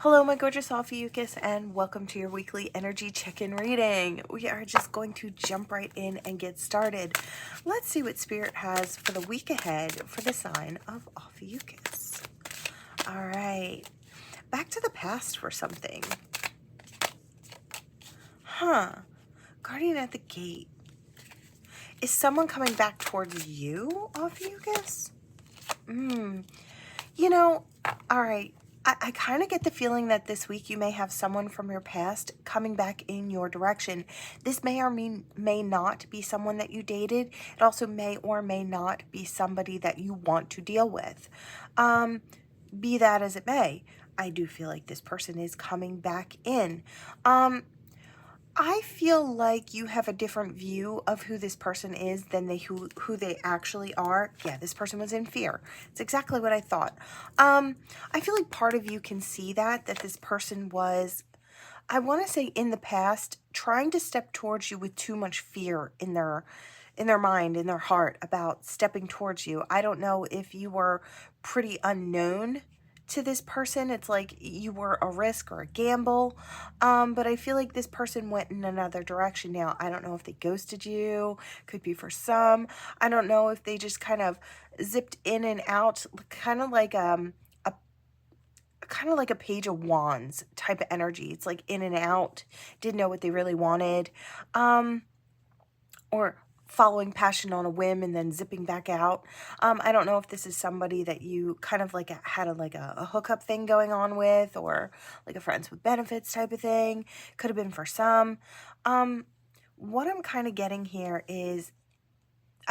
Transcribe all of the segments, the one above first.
Hello, my gorgeous Ophiuchus, and welcome to your weekly energy check-in reading. We are just going to jump right in and get started. Let's see what Spirit has for the week ahead for the sign of Ophiuchus. All right, back to the past for something. Guardian at the gate. Is someone coming back towards you, Ophiuchus? You know, all right. I kind of get the feeling that this week you may have someone from your past coming back in your direction. This may or may not be someone that you dated. It also may or may not be somebody that you want to deal with. Be that as it may, I do feel like this person is coming back in. I feel like you have a different view of who this person is than who they actually are. Yeah, this person was in fear. It's exactly what I thought. I feel like part of you can see that this person was, I want to say in the past, trying to step towards you with too much fear in their mind, in their heart about stepping towards you. I don't know if you were pretty unknown to this person. It's like you were a risk or a gamble. But I feel like this person went in another direction now. I don't know if they ghosted you. Could be for some. I don't know if they just kind of zipped in and out, kind of like a Page of Wands type of energy. It's like in and out, didn't know what they really wanted. Or following passion on a whim and then zipping back out. I don't know if this is somebody that you kind of like had a hookup thing going on with, or like a friends with benefits type of thing. Could have been for some. What I'm kind of getting here is,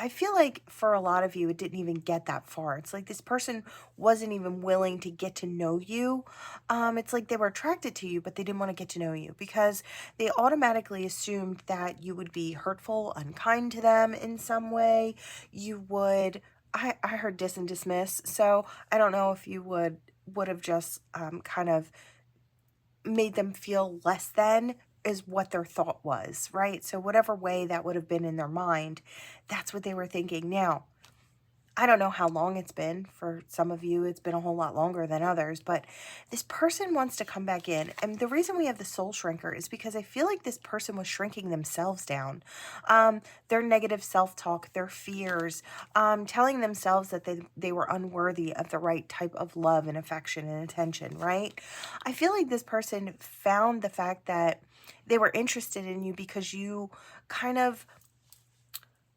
I feel like for a lot of you, it didn't even get that far. It's like this person wasn't even willing to get to know you. It's like they were attracted to you, but they didn't want to get to know you because they automatically assumed that you would be hurtful, unkind to them in some way. You would, I heard diss and dismiss. So I don't know if you would have just kind of made them feel less than is what their thought was, right? So whatever way that would have been in their mind, that's what they were thinking. Now, I don't know how long it's been. For some of you, it's been a whole lot longer than others, but this person wants to come back in. And the reason we have the soul shrinker is because I feel like this person was shrinking themselves down. Their negative self-talk, their fears, telling themselves that they were unworthy of the right type of love and affection and attention, right? I feel like this person found the fact that they were interested in you because you kind of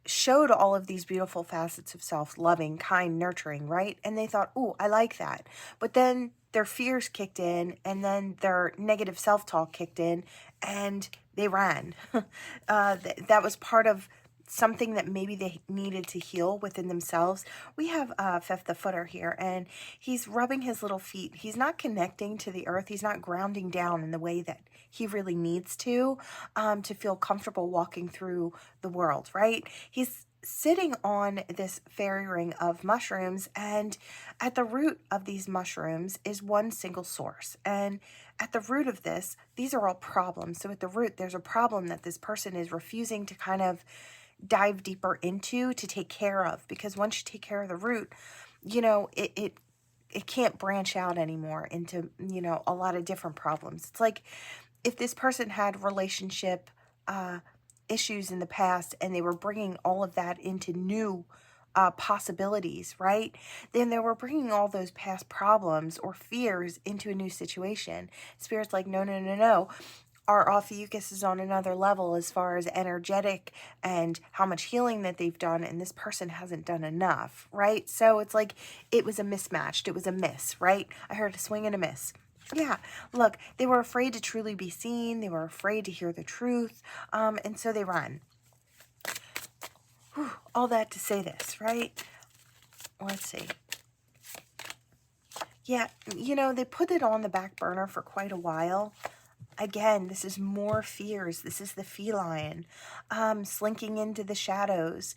showed all of these beautiful facets of self, loving, kind, nurturing, right? And they thought, oh, I like that. But then their fears kicked in, and then their negative self-talk kicked in, and they ran. That was part of something that maybe they needed to heal within themselves. We have Fifth the Footer here, and he's rubbing his little feet. He's not connecting to the earth. He's not grounding down in the way that he really needs to feel comfortable walking through the world, right? He's sitting on this fairy ring of mushrooms, and at the root of these mushrooms is one single source. And at the root of this, these are all problems. So at the root, there's a problem that this person is refusing to kind of dive deeper into, to take care of, because once you take care of the root, you know, it can't branch out anymore into, you know, a lot of different problems. It's like if this person had relationship issues in the past and they were bringing all of that into new possibilities, right? Then they were bringing all those past problems or fears into a new situation. Spirit's like, no, no, no, no. Our Ophiuchus is on another level as far as energetic and how much healing that they've done, and this person hasn't done enough, right? So it's like it was a mismatched, it was a miss, right? I heard a swing and a miss. Yeah, look, they were afraid to truly be seen. They were afraid to hear the truth, and so they run. Whew, all that to say this, right? Let's see. Yeah, you know, they put it on the back burner for quite a while. Again, this is more fears. This is the feline slinking into the shadows.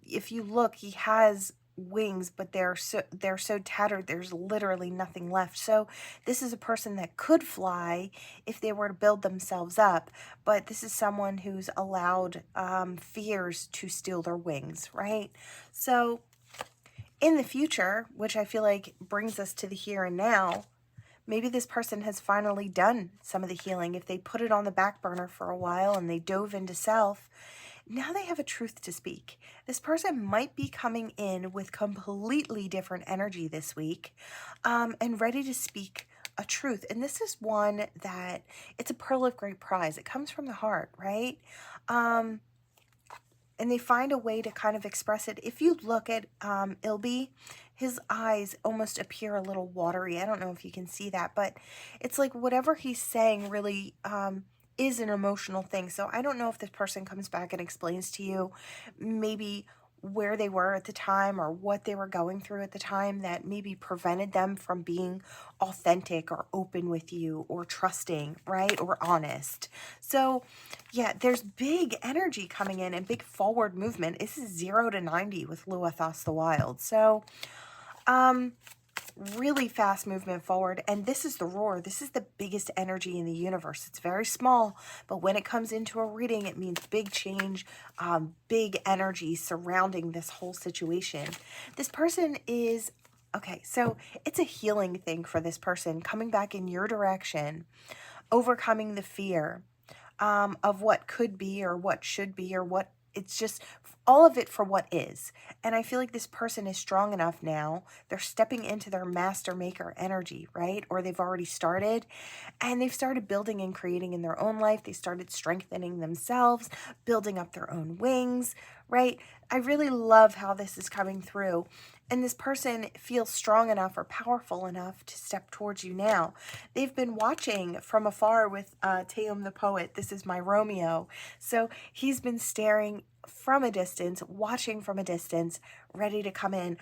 If you look, he has wings, but they're so tattered, there's literally nothing left. So this is a person that could fly if they were to build themselves up, but this is someone who's allowed fears to steal their wings, right? So in the future, which I feel like brings us to the here and now, maybe this person has finally done some of the healing. If they put it on the back burner for a while and they dove into self, now they have a truth to speak. This person might be coming in with completely different energy this week, and ready to speak a truth. And this is one that, it's a pearl of great price. It comes from the heart, right? And they find a way to kind of express it. If you look at Ilby, his eyes almost appear a little watery. I don't know if you can see that, but it's like whatever he's saying really is an emotional thing. So I don't know if this person comes back and explains to you maybe where they were at the time or what they were going through at the time that maybe prevented them from being authentic or open with you or trusting, right? Or honest. So yeah, there's big energy coming in and big forward movement. This is 0 to 90 with Luathos the Wild. So really fast movement forward. And this is the roar. This is the biggest energy in the universe. It's very small, but when it comes into a reading, it means big change, big energy surrounding this whole situation. This person is, okay, so it's a healing thing for this person coming back in your direction, overcoming the fear of what could be or what should be or what, it's just all of it for what is. And I feel like this person is strong enough now. They're stepping into their master maker energy, right? Or they've already started, and they've started building and creating in their own life. They started strengthening themselves, building up their own wings, right? I really love how this is coming through. And this person feels strong enough or powerful enough to step towards you now. They've been watching from afar with Teum the poet. This is my Romeo. So he's been staring from a distance, watching from a distance, ready to come in.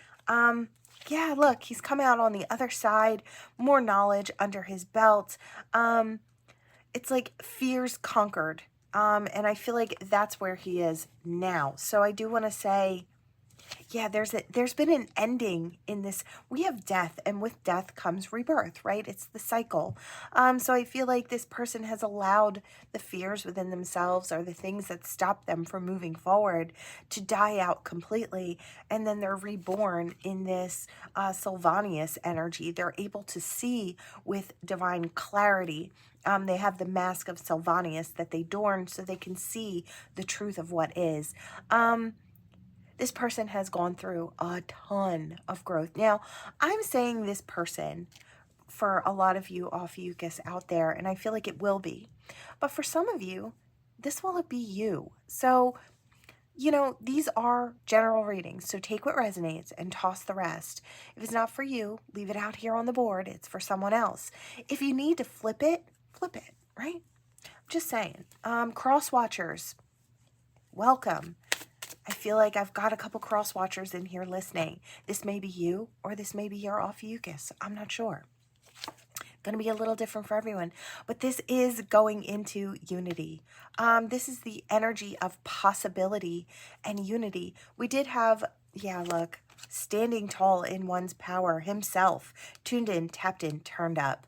Yeah, look, he's come out on the other side, more knowledge under his belt. It's like fears conquered. And I feel like that's where he is now. So I do want to say, yeah, there's been an ending in this. We have death, and with death comes rebirth, right? It's the cycle. So I feel like this person has allowed the fears within themselves or the things that stop them from moving forward to die out completely, and then they're reborn in this Sylvanius energy. They're able to see with divine clarity. They have the mask of Sylvanius that they adorn so they can see the truth of what is. This person has gone through a ton of growth. Now, I'm saying this person for a lot of you Ophiuchus out there, and I feel like it will be. But for some of you, this will be you. So, you know, these are general readings. So take what resonates and toss the rest. If it's not for you, leave it out here on the board. It's for someone else. If you need to flip it, right? I'm just saying. Cross watchers, welcome. I feel like I've got a couple cross watchers in here listening. This may be you, or this may be your Ophiuchus. I'm not sure. Going to be a little different for everyone, but this is going into unity. This is the energy of possibility and unity. We did have, yeah, look, standing tall in one's power, himself, tuned in, tapped in, turned up.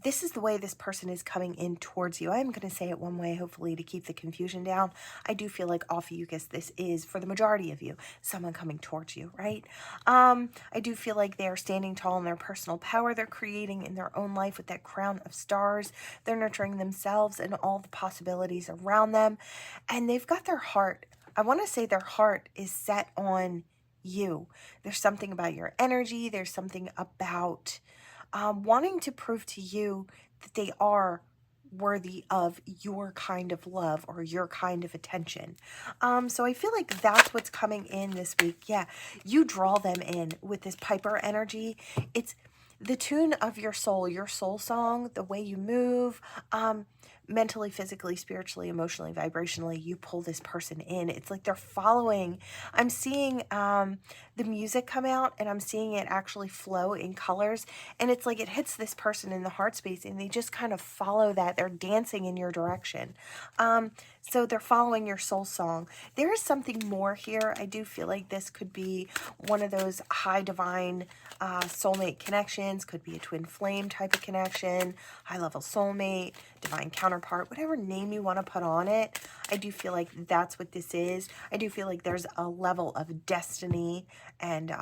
This is the way this person is coming in towards you. I'm going to say it one way, hopefully, to keep the confusion down. I do feel like Ophiuchus, this is, for the majority of you, someone coming towards you, right? I do feel like they're standing tall in their personal power. They're creating in their own life with that crown of stars. They're nurturing themselves and all the possibilities around them. And they've got their heart. I want to say their heart is set on you. There's something about your energy. There's something about wanting to prove to you that they are worthy of your kind of love or your kind of attention. So I feel like that's what's coming in this week. Yeah, you draw them in with this Piper energy. It's the tune of your soul song, the way you move, mentally, physically, spiritually, emotionally, vibrationally, you pull this person in. It's like they're following. I'm seeing the music come out, and I'm seeing it actually flow in colors, and it's like it hits this person in the heart space, and they just kind of follow that. They're dancing in your direction. So they're following your soul song. There is something more here. I do feel like this could be one of those high divine soulmate connections. Could be a twin flame type of connection, high level soulmate, divine counterpart, whatever name you want to put on it. I do feel like that's what this is. I do feel like there's a level of destiny and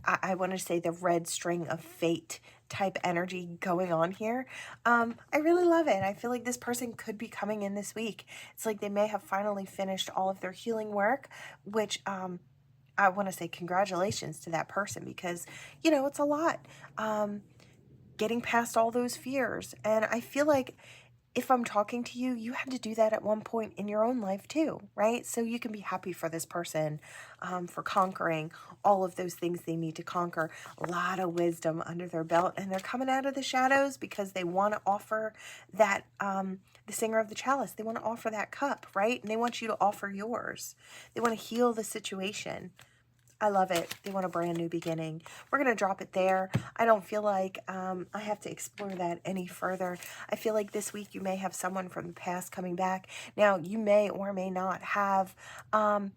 I want to say the red string of fate type energy going on here. I really love it. I feel like this person could be coming in this week. It's like they may have finally finished all of their healing work, which I want to say congratulations to that person, because, you know, it's a lot. Getting past all those fears. And I feel like if I'm talking to you, you had to do that at one point in your own life too, right? So you can be happy for this person, for conquering all of those things they need to conquer. A lot of wisdom under their belt, and they're coming out of the shadows because they want to offer that, the singer of the chalice, they want to offer that cup, right? And they want you to offer yours. They want to heal the situation. I love it. They want a brand new beginning. We're going to drop it there. I don't feel like I have to explore that any further. I feel like this week you may have someone from the past coming back. Now, you may or may not have a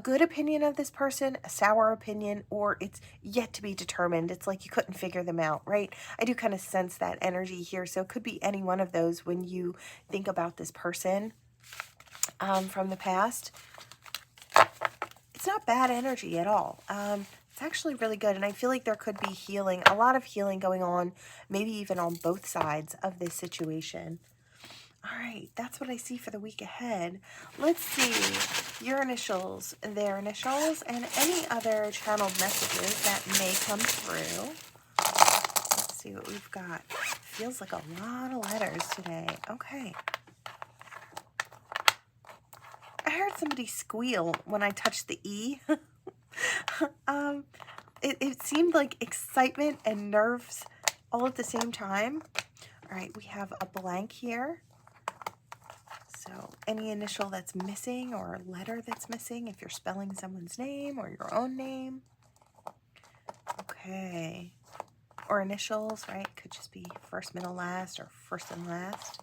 good opinion of this person, a sour opinion, or it's yet to be determined. It's like you couldn't figure them out, right? I do kind of sense that energy here. So it could be any one of those when you think about this person from the past. It's not bad energy at all. It's actually really good. And I feel like there could be healing, a lot of healing going on, maybe even on both sides of this situation. All right, that's what I see for the week ahead. Let's see your initials, their initials, and any other channeled messages that may come through. Let's see what we've got. Feels like a lot of letters today. Okay. I heard somebody squeal when I touched the E. It seemed like excitement and nerves all at the same time. All right, we have a blank here. So any initial that's missing or letter that's missing, if you're spelling someone's name or your own name. Okay. Or initials, right? Could just be first, middle, last, or first and last.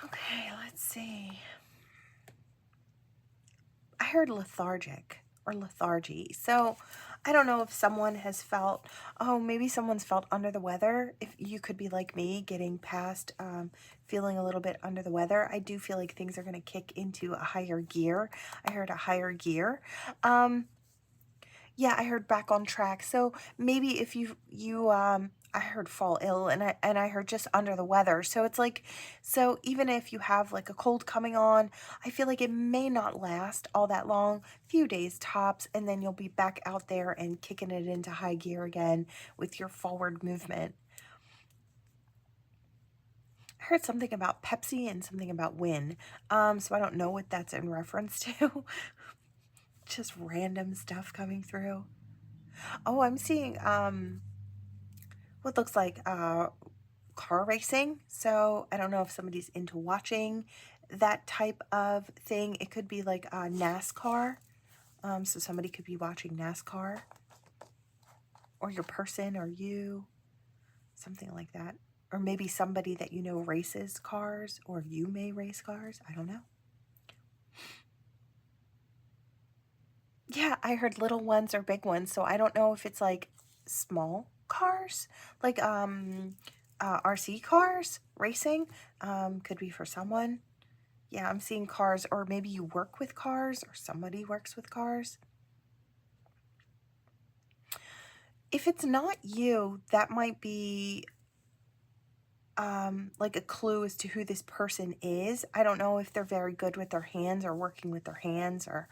Okay, let's see. I heard lethargic or lethargy. So I don't know if someone has felt, oh, maybe someone's felt under the weather. If you could be like me, getting past feeling a little bit under the weather. I do feel like things are going to kick into a higher gear. I heard a higher gear. Yeah, I heard back on track. So maybe if I heard fall ill, and I heard just under the weather. So it's like, so even if you have like a cold coming on, I feel like it may not last all that long, few days tops, and then you'll be back out there and kicking it into high gear again with your forward movement. I heard something about Pepsi and something about Win. So I don't know what that's in reference to. Just random stuff coming through. Oh, I'm seeing what looks like car racing. So I don't know if somebody's into watching that type of thing. It could be like NASCAR. So somebody could be watching NASCAR, or your person, or you, something like that. Or maybe somebody that you know races cars, or you may race cars. I don't know. Yeah, I heard little ones or big ones, so I don't know if it's like small cars, like RC cars racing. Could be for someone. Yeah, I'm seeing cars, or maybe you work with cars, or somebody works with cars. If it's not you, that might be like a clue as to who this person is. I don't know if they're very good with their hands, or working with their hands, or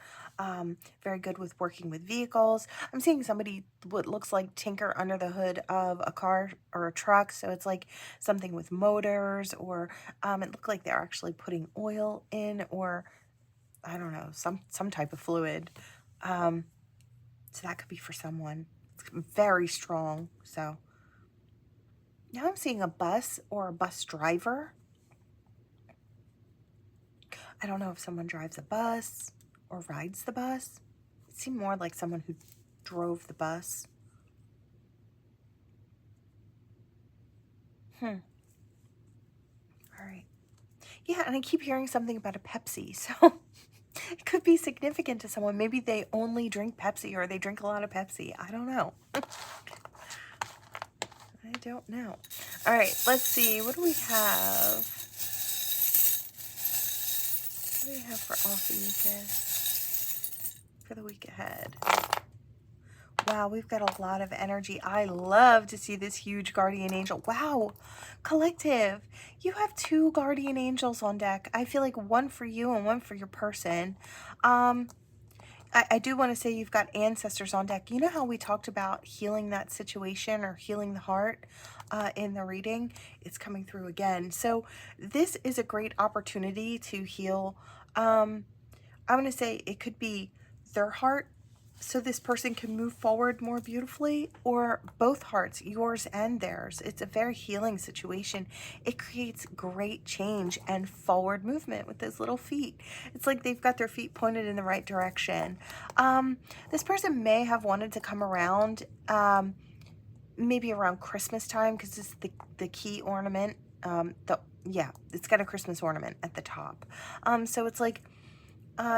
very good with working with vehicles. I'm seeing somebody what looks like tinker under the hood of a car or a truck. So it's like something with motors, or it looked like they're actually putting oil in, or I don't know, some type of fluid. So that could be for someone. It's very strong. So now I'm seeing a bus or a bus driver. I don't know if someone drives a bus or rides the bus. It seemed more like someone who drove the bus. All right. Yeah, and I keep hearing something about a Pepsi, so it could be significant to someone. Maybe they only drink Pepsi, or they drink a lot of Pepsi. I don't know. I don't know. All right, let's see. What do we have? What do we have for Ophiuchus for the week ahead? Wow, we've got a lot of energy. I love to see this huge guardian angel. Wow, collective, you have 2 guardian angels on deck. I feel like one for you and one for your person. I do want to say you've got ancestors on deck. You know how we talked about healing that situation or healing the heart in the reading? It's coming through again. So this is a great opportunity to heal. I want to say it could be their heart so this person can move forward more beautifully, or both hearts, yours and theirs. It's a very healing situation. It creates great change and forward movement with those little feet. It's like they've got their feet pointed in the right direction. This person may have wanted to come around maybe around Christmas time, because it's the key ornament. Yeah, it's got a Christmas ornament at the top. So it's like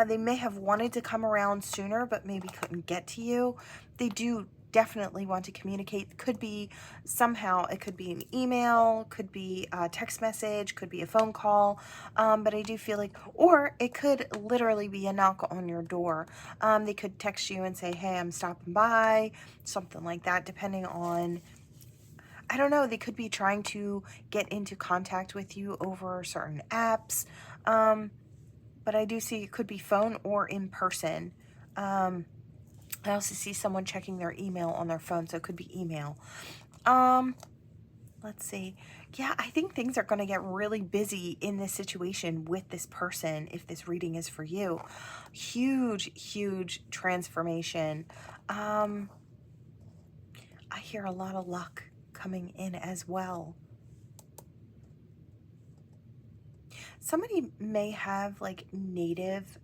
they may have wanted to come around sooner, but maybe couldn't get to you. They do definitely want to communicate. Could be somehow, it could be an email, could be a text message, could be a phone call. But I do feel like, or it could literally be a knock on your door. They could text you and say, hey, I'm stopping by, something like that, depending on, I don't know, they could be trying to get into contact with you over certain apps. But I do see it could be phone or in person. I also see someone checking their email on their phone, so it could be email. Let's see. Yeah, I think things are going to get really busy in this situation with this person if this reading is for you. Huge, huge transformation. I hear a lot of luck coming in as well. Somebody may have like Native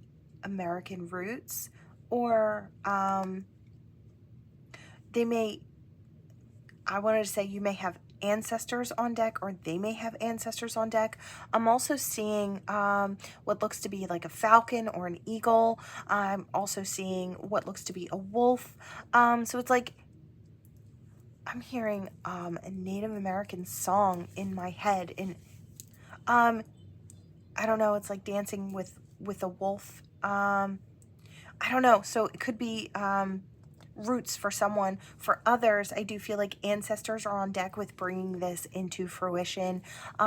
American roots, or they may, I wanted to say you may have ancestors on deck, or they may have ancestors on deck. I'm also seeing what looks to be like a falcon or an eagle. I'm also seeing what looks to be a wolf. So it's like I'm hearing a Native American song in my head, and I don't know, it's like dancing with a wolf. I don't know. So it could be roots for someone. For others, I do feel like ancestors are on deck with bringing this into fruition,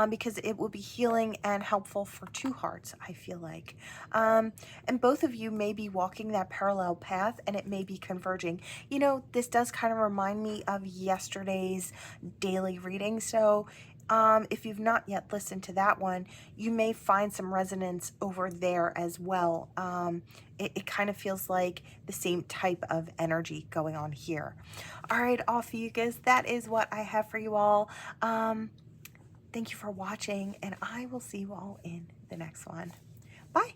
because it will be healing and helpful for 2 hearts, I feel like. And both of you may be walking that parallel path, and it may be converging. You know, this does kind of remind me of yesterday's daily reading. So if you've not yet listened to that one, you may find some resonance over there as well. It kind of feels like the same type of energy going on here. All right, Ophiuchus, that is what I have for you all. Thank you for watching, and I will see you all in the next one. Bye.